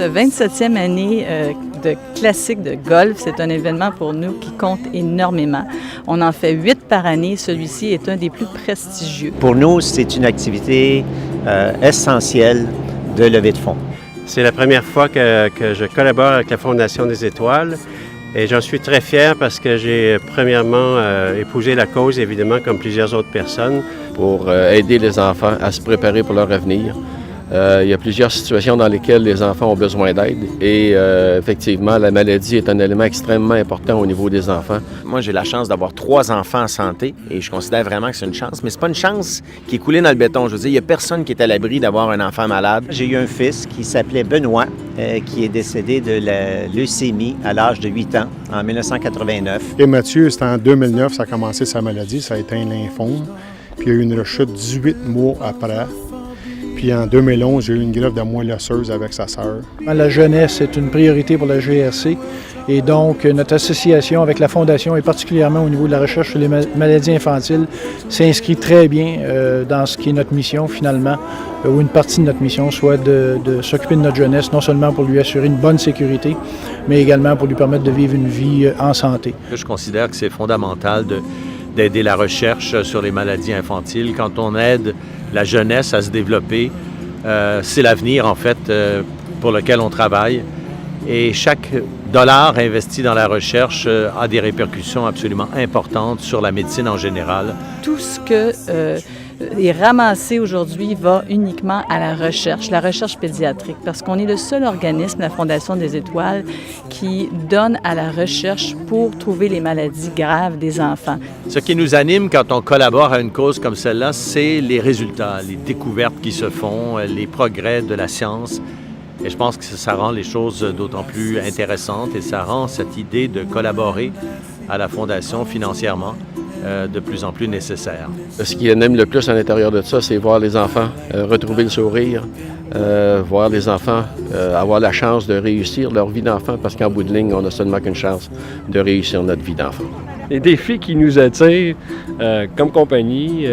ce 27e année de classique de golf, c'est un événement pour nous qui compte énormément. On en fait 8 par année. Celui-ci est un des plus prestigieux. Pour nous, c'est une activité essentielle de levée de fonds. C'est la première fois que je collabore avec la Fondation des Étoiles et j'en suis très fier parce que j'ai premièrement épousé la cause, évidemment, comme plusieurs autres personnes. Pour aider les enfants à se préparer pour leur avenir. Il y a plusieurs situations dans lesquelles les enfants ont besoin d'aide et effectivement, la maladie est un élément extrêmement important au niveau des enfants. Moi, j'ai la chance d'avoir 3 enfants en santé et je considère vraiment que c'est une chance, mais c'est pas une chance qui est coulée dans le béton. Je veux dire, il n'y a personne qui est à l'abri d'avoir un enfant malade. J'ai eu un fils qui s'appelait Benoît, qui est décédé de la leucémie à l'âge de 8 ans, en 1989. Et Mathieu, c'était en 2009, ça a commencé sa maladie, ça a été un lymphome. Puis il y a eu une rechute 18 mois après. Puis en 2011, j'ai eu une greffe de moelle osseuse avec sa sœur. La jeunesse est une priorité pour la GRC et donc notre association avec la Fondation et particulièrement au niveau de la recherche sur les maladies infantiles s'inscrit très bien dans ce qui est notre mission finalement, ou une partie de notre mission, soit de s'occuper de notre jeunesse, non seulement pour lui assurer une bonne sécurité, mais également pour lui permettre de vivre une vie en santé. Je considère que c'est fondamental d'aider la recherche sur les maladies infantiles. Quand on aide la jeunesse à se développer, c'est l'avenir, en fait, pour lequel on travaille. Et chaque dollar investi dans la recherche a des répercussions absolument importantes sur la médecine en général. Tout ce que est ramassé aujourd'hui va uniquement à la recherche pédiatrique, parce qu'on est le seul organisme, la Fondation des Étoiles, qui donne à la recherche pour trouver les maladies graves des enfants. Ce qui nous anime quand on collabore à une cause comme celle-là, c'est les résultats, les découvertes qui se font, les progrès de la science. Et je pense que ça rend les choses d'autant plus intéressantes et ça rend cette idée de collaborer à la Fondation financièrement de plus en plus nécessaire. Ce qui aime le plus à l'intérieur de ça, c'est voir les enfants retrouver le sourire, voir les enfants avoir la chance de réussir leur vie d'enfant, parce qu'en bout de ligne, on n'a seulement qu'une chance de réussir notre vie d'enfant. Les défis qui nous attirent comme compagnie,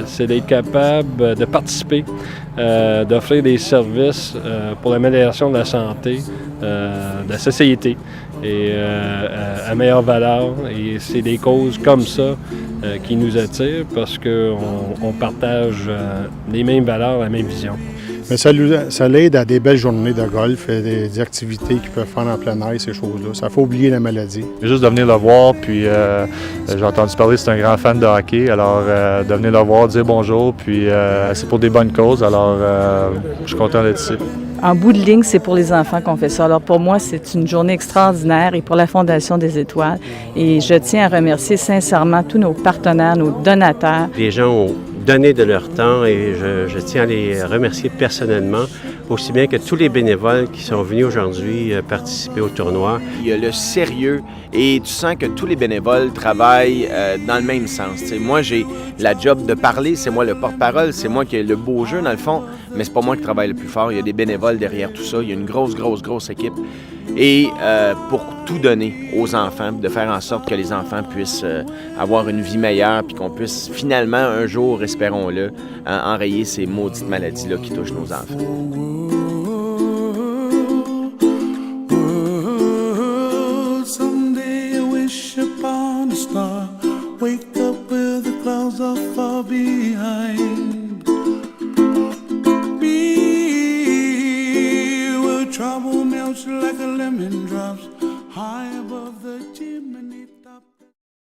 c'est d'être capable de participer, d'offrir des services pour l'amélioration de la santé, de la société et à meilleure valeur. Et c'est des causes comme ça qui nous attirent parce qu'on partage les mêmes valeurs, la même vision. Mais ça l'aide à des belles journées de golf et des activités qu'ils peuvent faire en plein air, ces choses-là. Ça fait oublier la maladie. Juste de venir le voir, puis j'ai entendu parler que c'est un grand fan de hockey, alors de venir le voir, dire bonjour, puis c'est pour des bonnes causes, alors je suis content d'être ici. En bout de ligne, c'est pour les enfants qu'on fait ça. Alors pour moi, c'est une journée extraordinaire et pour la Fondation des Étoiles. Et je tiens à remercier sincèrement tous nos partenaires, nos donateurs. Les gens ont donné de leur temps et je tiens à les remercier personnellement, aussi bien que tous les bénévoles qui sont venus aujourd'hui participer au tournoi. Il y a le sérieux et tu sens que tous les bénévoles travaillent dans le même sens. T'sais, moi, j'ai la job de parler, c'est moi le porte-parole, c'est moi qui ai le beau jeu dans le fond, mais c'est pas moi qui travaille le plus fort. Il y a des bénévoles derrière tout ça, il y a une grosse équipe. Et pour tout donner aux enfants, de faire en sorte que les enfants puissent avoir une vie meilleure puis qu'on puisse finalement un jour, espérons-le, enrayer ces maudites maladies-là qui touchent nos enfants. Someday I wish upon a star, wake up where the clouds are far behind. Be where trouble melts like a lemon drops high above the chimney.